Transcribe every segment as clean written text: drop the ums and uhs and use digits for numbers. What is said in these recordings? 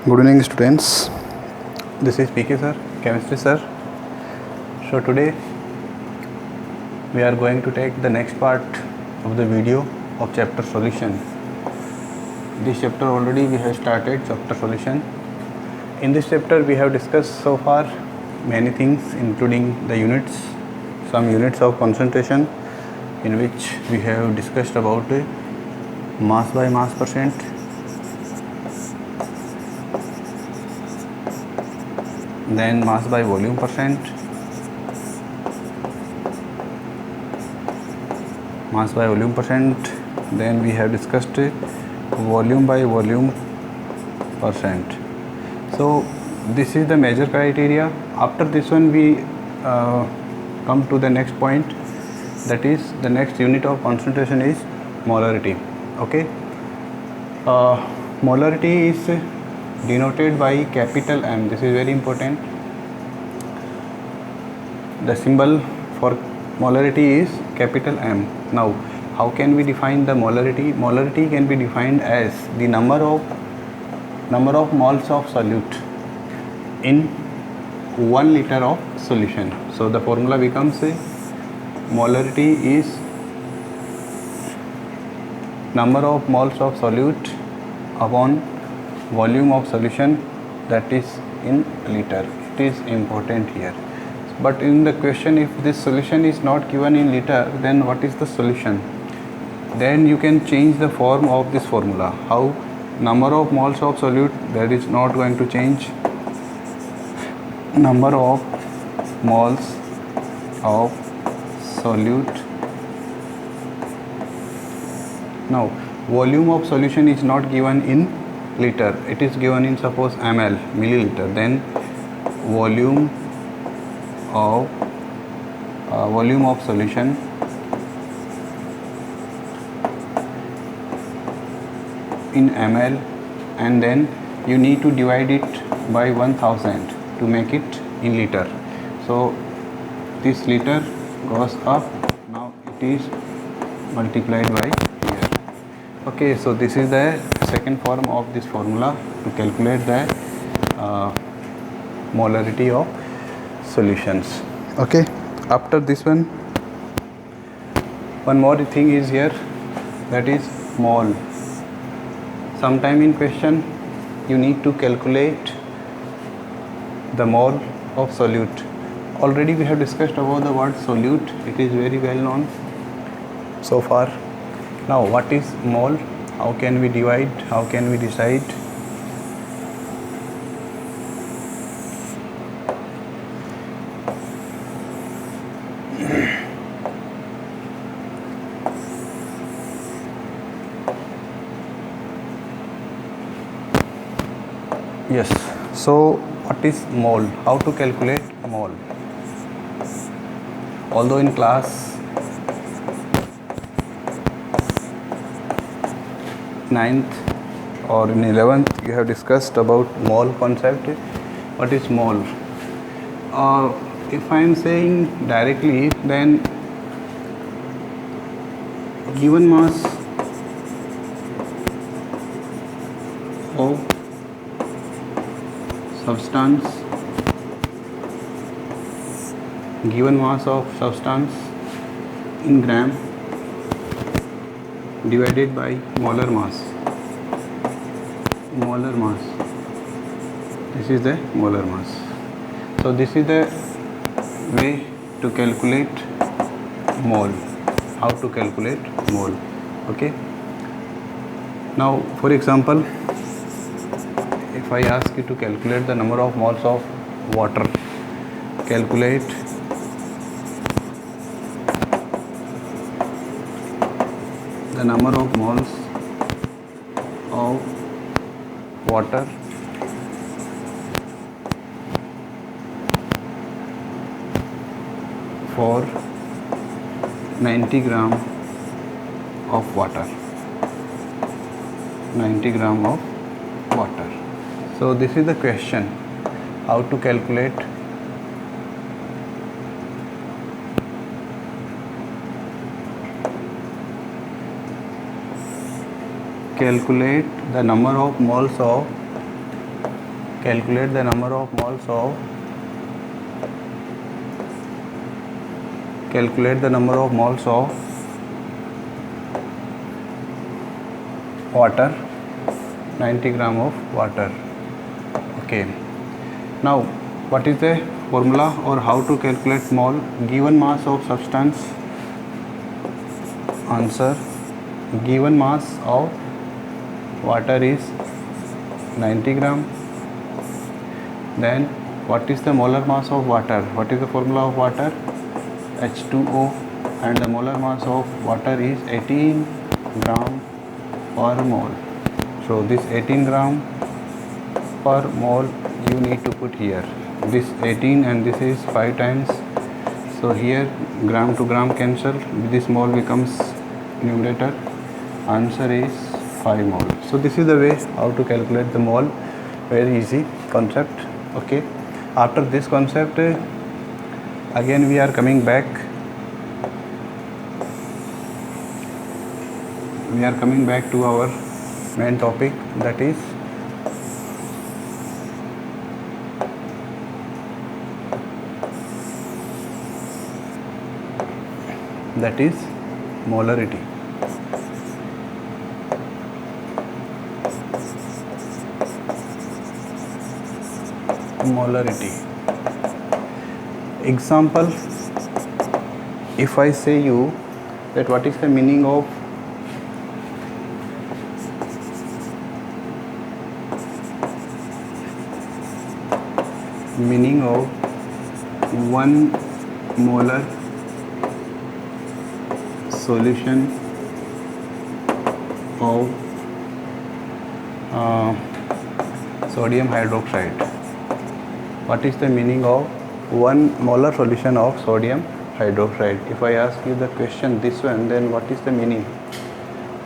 Good evening, students. This is PK sir, chemistry sir. So today we are going to take the next part of the video of chapter solution. This chapter already we have started chapter solution. In this chapter we have discussed so far many things, including the units, some units of concentration, in which we have discussed about mass by mass percent, then mass by volume percent, mass by volume percent, then we have discussed volume by volume percent. So this is the major criteria. After this one we come to the next point, that is the next unit of concentration is molarity. Okay, molarity is denoted by capital M. This is very important. The symbol for molarity is capital M. Now how can we define the molarity? Molarity can be defined as the number of moles of solute in 1 liter of solution. So the formula becomes molarity is number of moles of solute upon volume of solution, that is in liter. It is important here. But in the question, if this solution is not given in liter, then what is the solution? Then you can change the form of this formula. How? Number of moles of solute, that is not going to change. Number of moles of solute. Now volume of solution is not given in liter, it is given in suppose ml, milliliter. Then volume of solution in ml, and then you need to divide it by 1000 to make it in liter. So this liter goes up, now it is multiplied by here. Okay, so this is the second form of this formula to calculate the molarity of solutions. Okay, after this one more thing is here, that is mole. Sometime in question you need to calculate the mole of solute. Already we have discussed about the word solute, it is very well known so far. Now what is mole? How can we divide? How can we decide? Yes, so what is mole? How to calculate mole? Although in class 9th or in 11th you have discussed about mole concept. What is mole? If I am saying directly, then given mass of substance, in gram divided by molar mass. This is the molar mass. So this is the way to calculate mole. How to calculate mole? Okay. Now, for example, if I ask you to calculate the number of moles of water, calculate the number of moles of water for 90 gram of water. 90 gram of water. So this is the question, how to calculate calculate the number of moles of calculate the number of moles of water, 90 gram of water. Okay, now what is the formula or how to calculate mole? Given mass of substance, answer, given mass of water is 90 gram. Then what is the molar mass of water? What is the formula of water? H2O, and the molar mass of water is 18 gram per mole. So this 18 gram per mole you need to put here. This 18 and this is 5 times. So here gram to gram cancel. This mole becomes numerator. Answer is 5 mole. So this is the way how to calculate the mole. Very easy concept. Okay. After this concept, again we are coming back. We are coming back to our main topic, that is molarity. Example, if I say you that what is the meaning of meaning of 1 molar solution of sodium hydroxide. What is the meaning of 1 molar solution of sodium hydroxide? If I ask you the question this one, then what is the meaning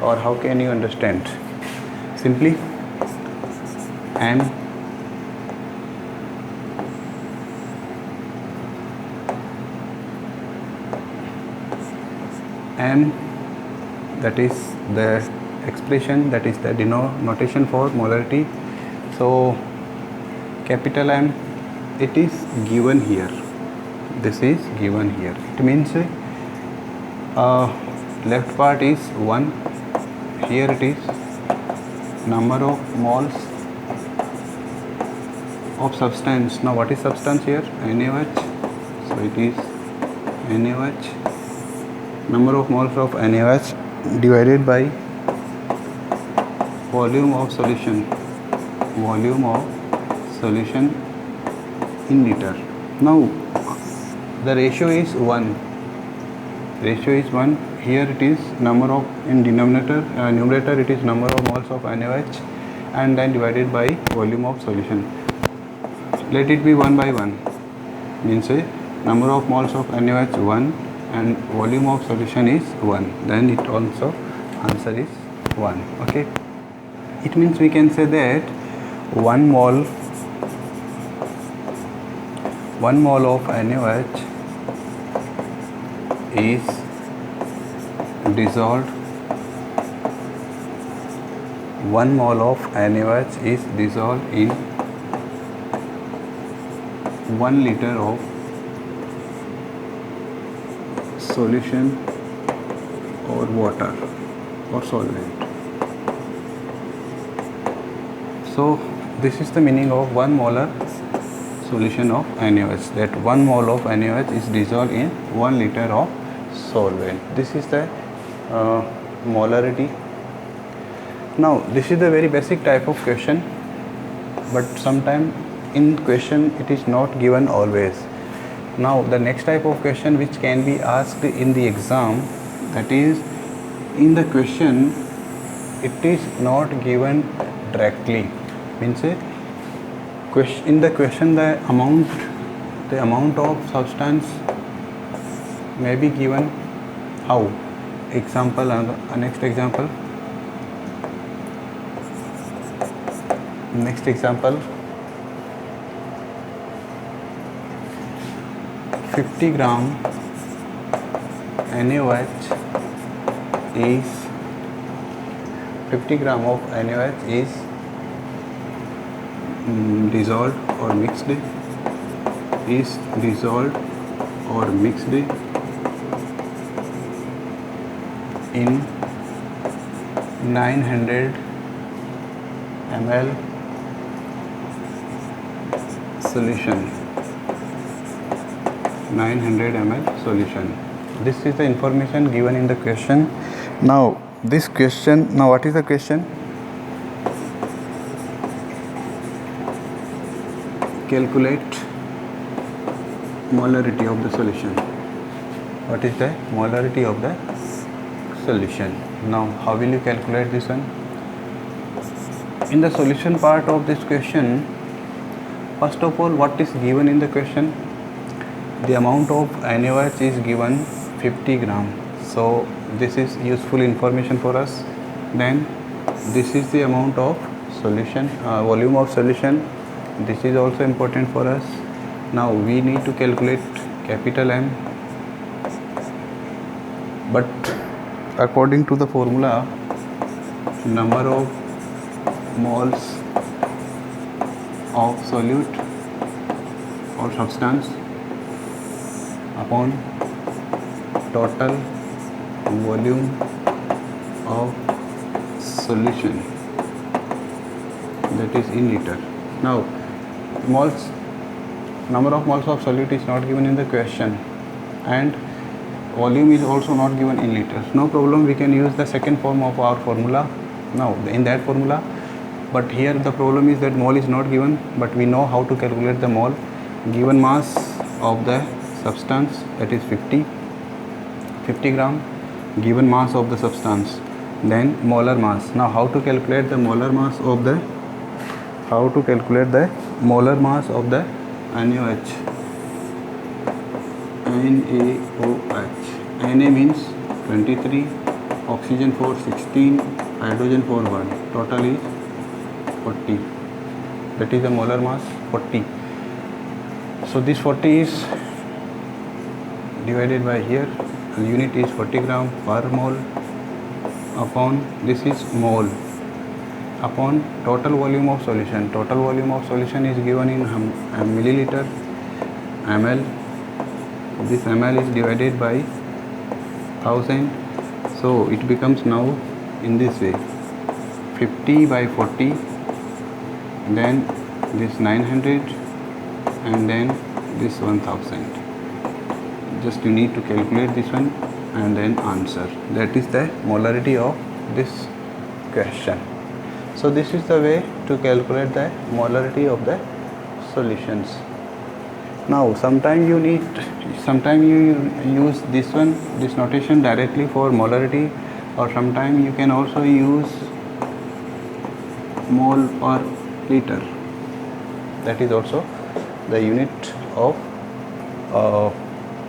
or how can you understand? Simply M that is the expression, that is the denotation for molarity. So capital M, it is given here. This is given here. It means left part is 1. Here it is number of moles of substance. Now what is substance here? NaOH. So it is NaOH. Number of moles of NaOH divided by volume of solution in liter. Now the ratio is 1. Here it is number of, in numerator it is number of moles of NaOH and then divided by volume of solution. Let it be 1 by 1, means number of moles of NaOH 1 and volume of solution is 1, then it also answer is 1. Okay, it means we can say that 1 mole of NaOH is dissolved 1 mole of NaOH is dissolved in 1 liter of solution or water or solvent. So this is the meaning of 1 molar solution of NaOH, that 1 mole of NaOH is dissolved in 1 liter of solvent. This is the molarity. Now this is the very basic type of question, but sometimes in question it is not given always. Now the next type of question which can be asked in the exam, that is in the question it is not given directly, means in the question the amount of substance may be given. How? Example, next example 50 gram NaOH is 50 gram of NaOH is dissolved or mixed, is dissolved or mixed in 900 ml solution. 900 ml solution. This is the information given in the question. Now this question, now what is the question? Calculate molarity of the solution. What is the molarity of the solution? Now how will you calculate this one? In the solution part of this question, first of all, what is given in the question? The amount of NaOH is given 50 gram. So this is useful information for us. Then this is the amount of solution, volume of solution. This is also important for us. Now we need to calculate capital M, but according to the formula, number of moles of solute or substance upon total volume of solution, that is in liter. Now moles, number of moles of solute is not given in the question, and volume is also not given in liters. No problem, we can use the second form of our formula now in that formula. But here the problem is that mole is not given, but we know how to calculate the mole. Given mass of the substance, that is 50 gram, given mass of the substance, then molar mass. Now how to calculate the molar mass of the NaOH. Na means 23, oxygen 4 16, hydrogen 4 1, total is 40. That is the molar mass, 40. So this 40 is divided by here, and unit is 40 gram per mole upon, this is mole, upon total volume of solution. Total volume of solution is given in milliliter, ml. This ml is divided by 1000, so it becomes now in this way, 50 by 40, then this 900, and then this 1000. Just you need to calculate this one and then answer. That is the molarity of this question. So this is the way to calculate the molarity of the solutions. Now sometimes you use this one, this notation directly for molarity, or sometimes you can also use mole per liter. That is also the unit of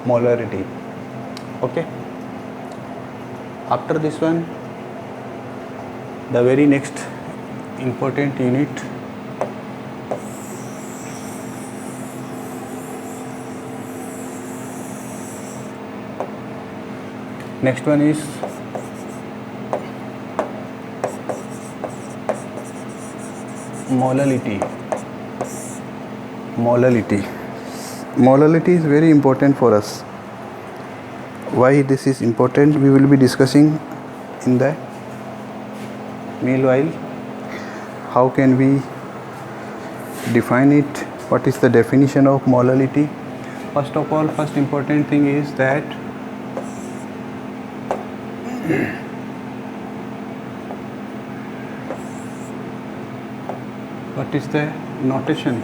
molarity. Okay. After this one, the very next important unit, next one is molality. Molality is very important for us. Why this is important, we will be discussing in the meanwhile. How can we define it? What is the definition of molality? First of all, first important thing is that what is the notation?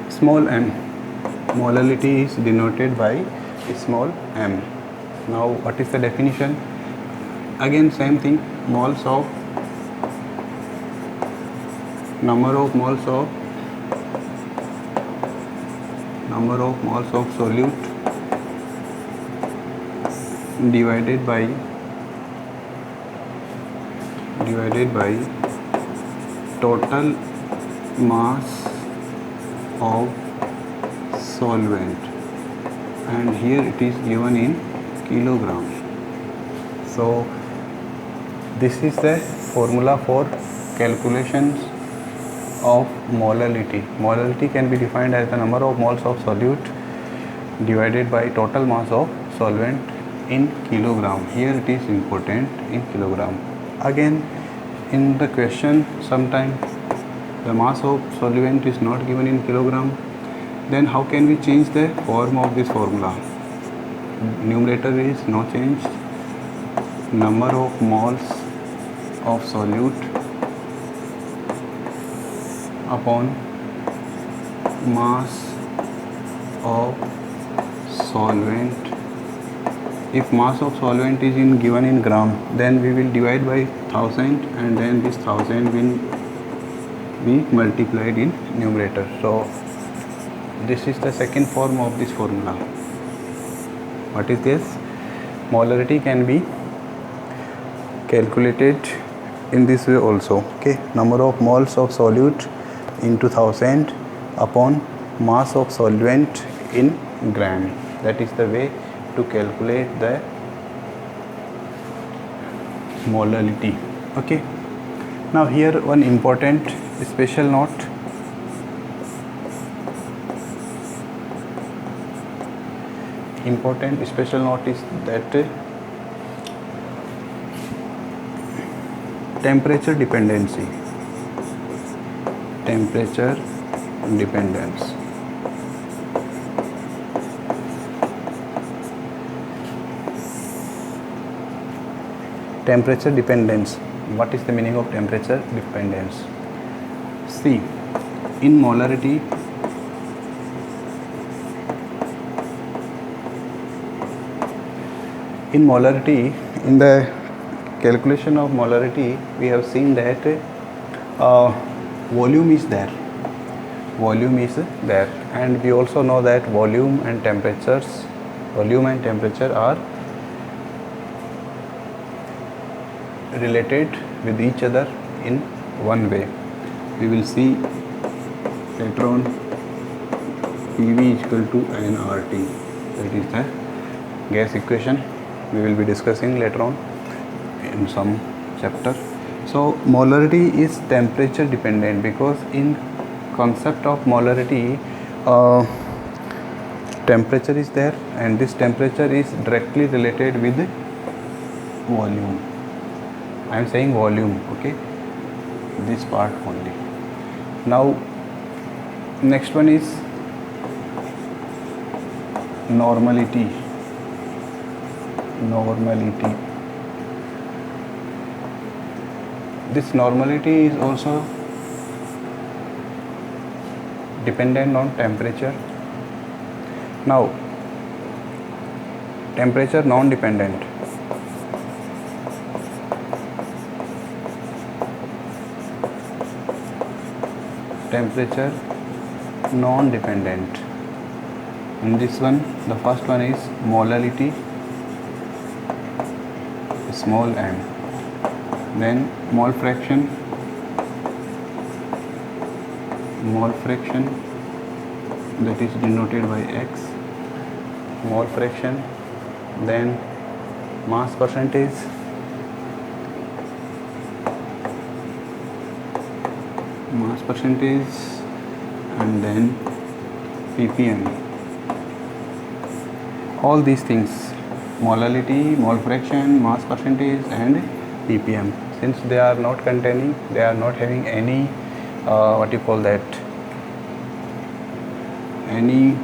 Small m. Molality is denoted by small m. Now what is the definition? Again same thing, moles of, number of moles of solute divided by total mass of solvent, and here it is given in kilogram. So This is the formula for calculations of molality. Molality can be defined as the number of moles of solute divided by total mass of solvent in kilogram. Here it is important in kilogram. Again, in the question sometimes the mass of solvent is not given in kilogram. Then how can we change the form of this formula? Numerator is no changed. Number of moles of solute upon mass of solvent. If mass of solvent is given in gram, then we will divide by 1000 and then this 1000 will be multiplied in numerator. So this is the second form of this formula. What is this? Molarity can be calculated in this way also. Okay, number of moles of solute into 1000 upon mass of solvent in gram. That is the way to calculate the molality. Okay, now here one important special note. Important special note is that temperature dependency. Temperature dependence. Temperature dependence. What is the meaning of temperature dependence? See, in molarity, in the calculation of molarity, we have seen that volume is there. Volume is there, and we also know that volume and temperature are related with each other in one way. We will see later on. PV is equal to nRT. That is the gas equation. We will be discussing later on in some chapter. So molarity is temperature dependent because in concept of molarity, temperature is there, and this temperature is directly related with volume. I am saying volume, okay, this part only. Now next one is normality. This normality is also dependent on temperature. Now temperature non-dependent. Temperature non-dependent. In this one, the first one is molality, small m, then mole fraction, that is denoted by x, mole fraction, then mass percentage, and then ppm. All these things, molality, mole fraction, mass percentage and ppm, since they are not having any any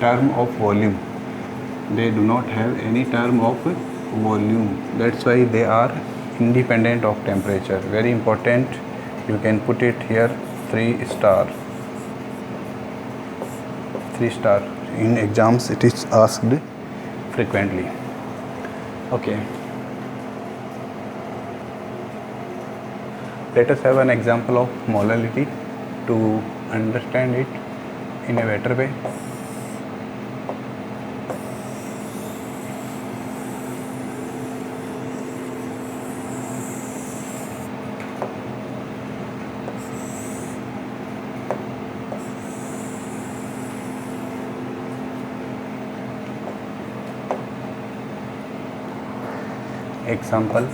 term of volume. They do not have any term of volume. That's why they are independent of temperature. Very important. You can put it here 3 star. In exams it is asked frequently. Okay, let us have an example of molality to understand it in a better way. example.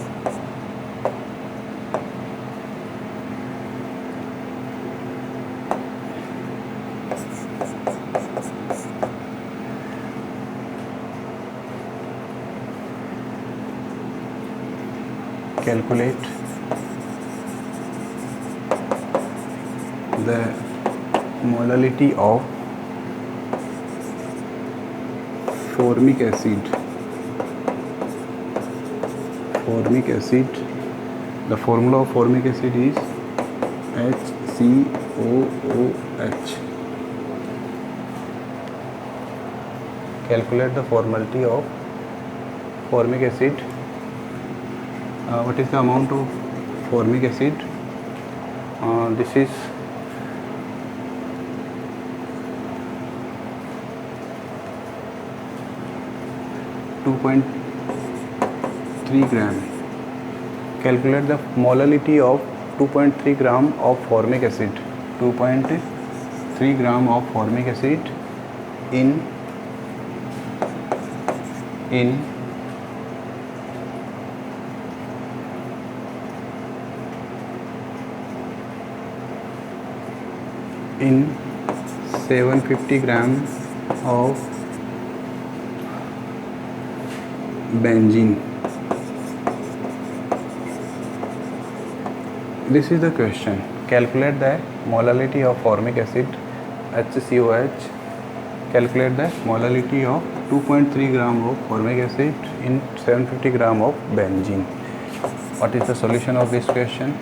Calculate the molality of formic acid. The formula of formic acid is HCOOH. Calculate the formality of formic acid. What is the amount of formic acid? This is 2.3 gram. Calculate the molality of 2.3 gram of formic acid. 2.3 gram of formic acid in 750 gram of benzene. This is the question. Calculate the molality of formic acid HCOH. Calculate the molality of 2.3 gram of formic acid in 750 gram of benzene. What is the solution of this question?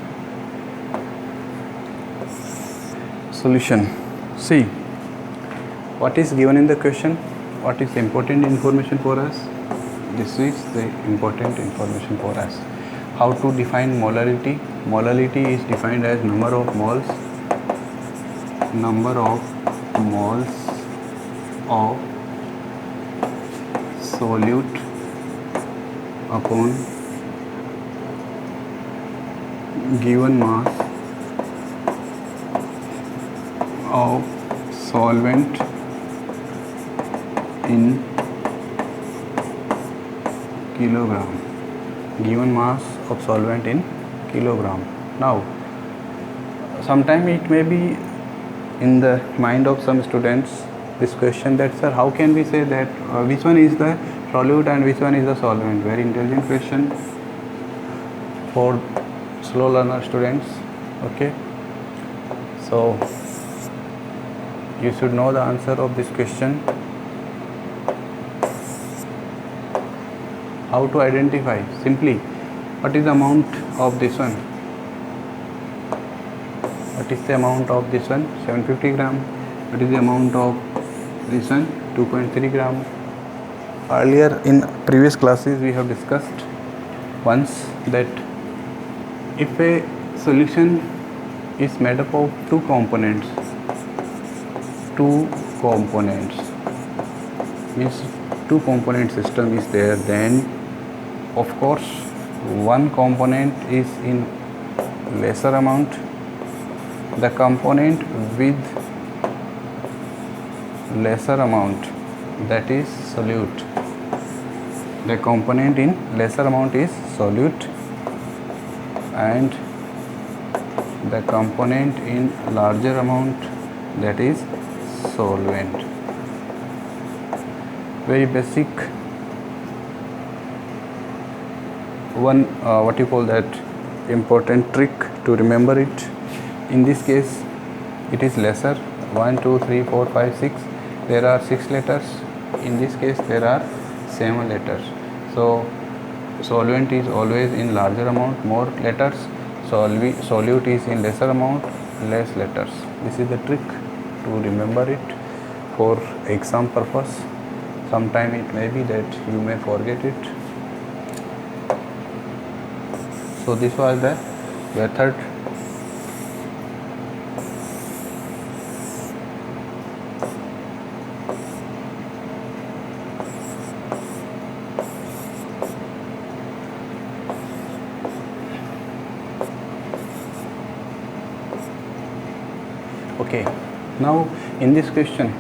Solution. See what is given in the question. What is important information for us? This is the important information for us. How to define molality? Molality is defined as number of moles of solute upon given mass of solvent in kilogram. Given mass of solvent in kilogram. Now, sometime it may be in the mind of some students this question that, sir, how can we say that which one is the solute and which one is the solvent? Very intelligent question for slow learner students. Okay, so you should know the answer of this question. How to identify? Simply, what is the amount of this one? What is the amount of this one? 750 gram. What is the amount of this one? 2.3 gram. Earlier in previous classes we have discussed once that if a solution is made up of two components means two component system is there, then of course one component is in lesser amount. The component with lesser amount, that is solute. The component in lesser amount is solute and the component in larger amount, that is solvent. Very basic one, what you call that, important trick to remember it. In this case it is lesser. 1 2 3 4 5 6, there are 6 letters. In this case there are 7 letters. So solvent is always in larger amount, more letters. Solute is in lesser amount, less letters. This is the trick to remember it for exam purpose. Sometime it may be that you may forget it. So this was the method. Okay, now in this question,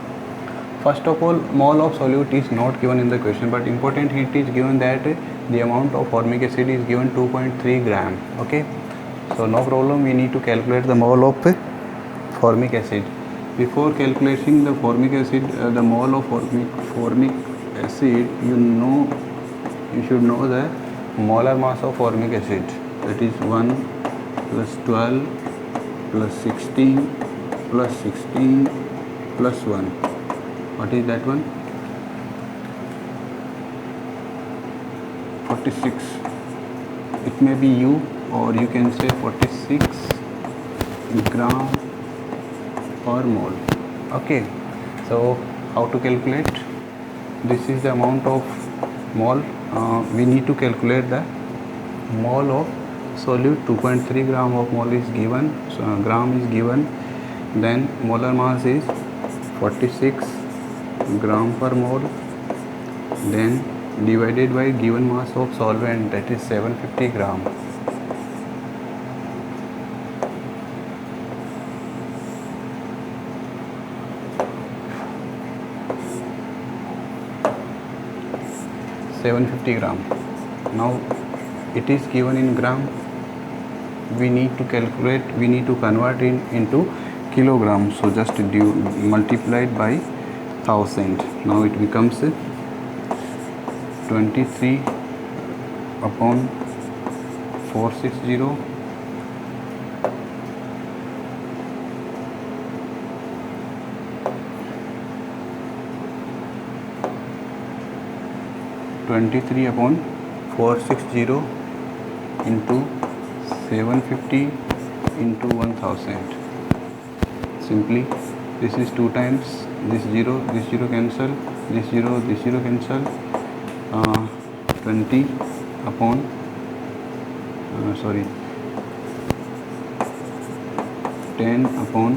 first of all, mole of solute is not given in the question, but important hint is given that the amount of formic acid is given 2.3 gram. Okay, so no problem, we need to calculate the mole of formic acid. Before calculating the formic acid, the mole of formic acid, you should know the molar mass of formic acid, that is 1 plus 12 plus 16 plus 16 plus 1. What is that one? 46. It may be U, or you can say 46 gram per mole. Okay, so how to calculate? This is the amount of mole. We need to calculate the mole of solute. 2.3 gram of mole is given, so gram is given, then molar mass is 46 gram per mole, then divided by given mass of solvent, that is 750 gram. Now it is given in gram. We need to calculate, we need to convert it into kilograms, so just multiplied by 1000. Now it becomes 23 upon 460 23 upon 460 into 750 into 1000. Simply this is 2 times this 0 cancel, this 0 cancel, 20 upon 10 upon,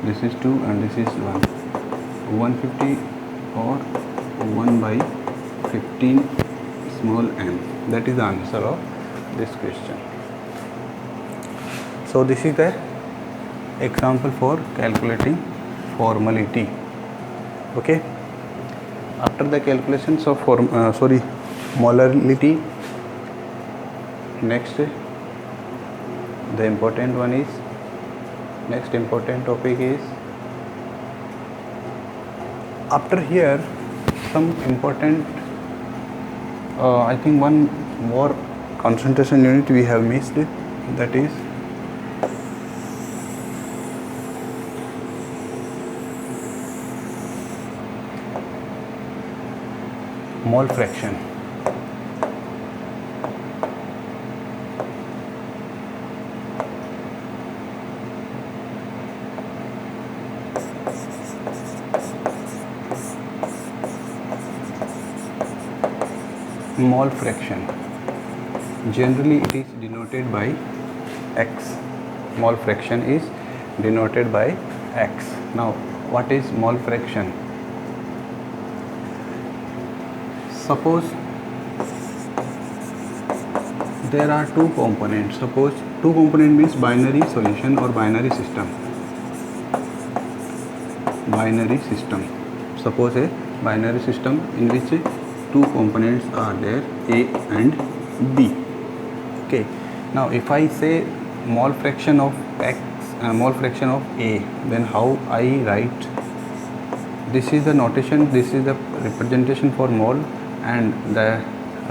this is 2 and this is 1, 150 or 1 by 15 small m. That is the answer of this question. So this is the example for calculating formality. Okay, after the calculations of molarity, next next important topic is, after here some important I think one more concentration unit we have missed, that is mole fraction. Mole fraction, generally it is denoted by X. Mole fraction is denoted by X. Now what is mole fraction? Suppose there are two components. Suppose two component means binary solution or binary system. Binary system. Suppose a binary system in which two components are there, A and B. Okay. Now if I say mole fraction of X, mole fraction of A, then how I write? This is the notation, this is the representation for mole, and the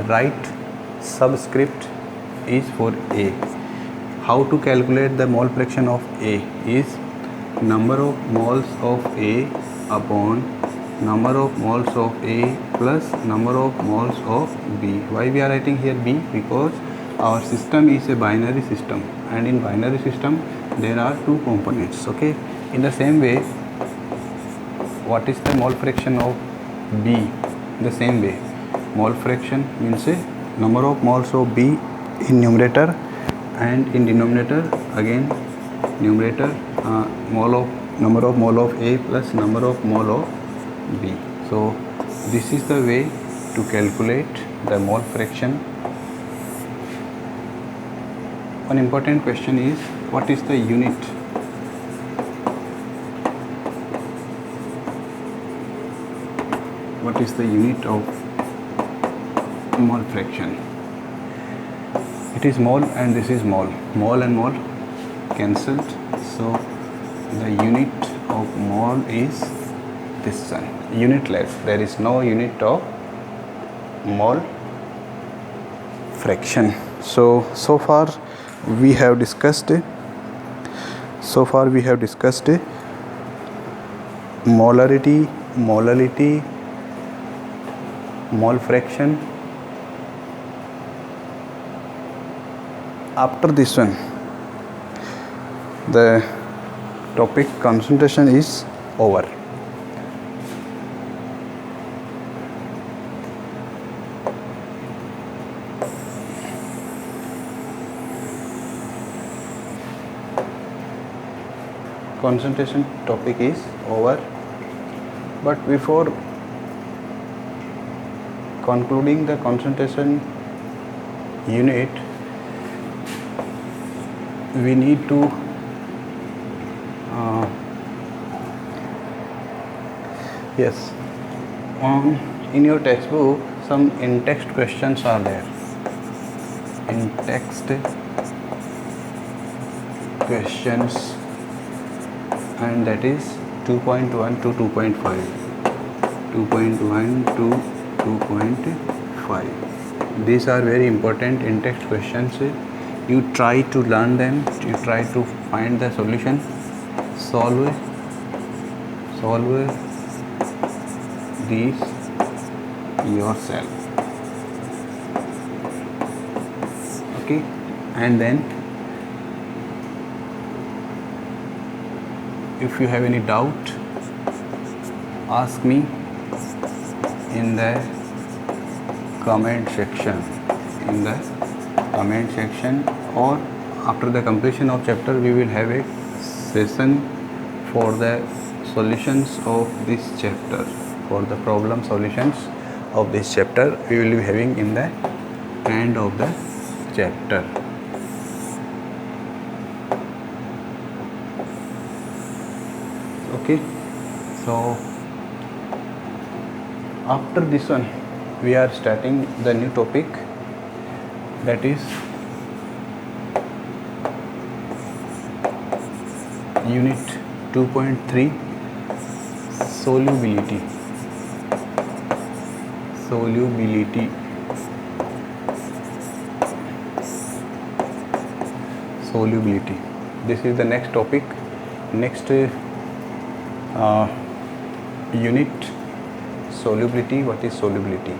right subscript is for A. How to calculate the mole fraction of A is number of moles of A upon number of moles of A plus number of moles of B. Why we are writing here B? Because our system is a binary system, and in binary system there are two components. Okay, in the same way, what is the mole fraction of B? In the same way, mole fraction means a number of moles of B in numerator, and in denominator again numerator number of mole of A plus number of mole of B. So this is the way to calculate the mole fraction. One important question is, what is the unit? What is the unit of mole fraction. It is mole and this is mole. Mole and mole cancelled. So the unit of mole is this one, unitless. There is no unit of mole fraction. So far we have discussed molarity, molality, mole fraction. After this one, the topic concentration is over. Concentration topic is over, but before concluding the concentration unit, we need to in your textbook some in-text questions are there. In-text questions, and that is 2.1 to 2.5. 2.1 to 2.5. These are very important in-text questions. You try to learn them, you try to find the solution, solve these yourself. Okay, and then if you have any doubt, ask me in the comment section. Or after the completion of chapter, we will have a session for the solutions of this chapter. For the problem solutions of this chapter, we will be having in the end of the chapter. Okay, so after this one, we are starting the new topic, that is unit 2.3, solubility. This is the next topic. Next unit, solubility. What is solubility?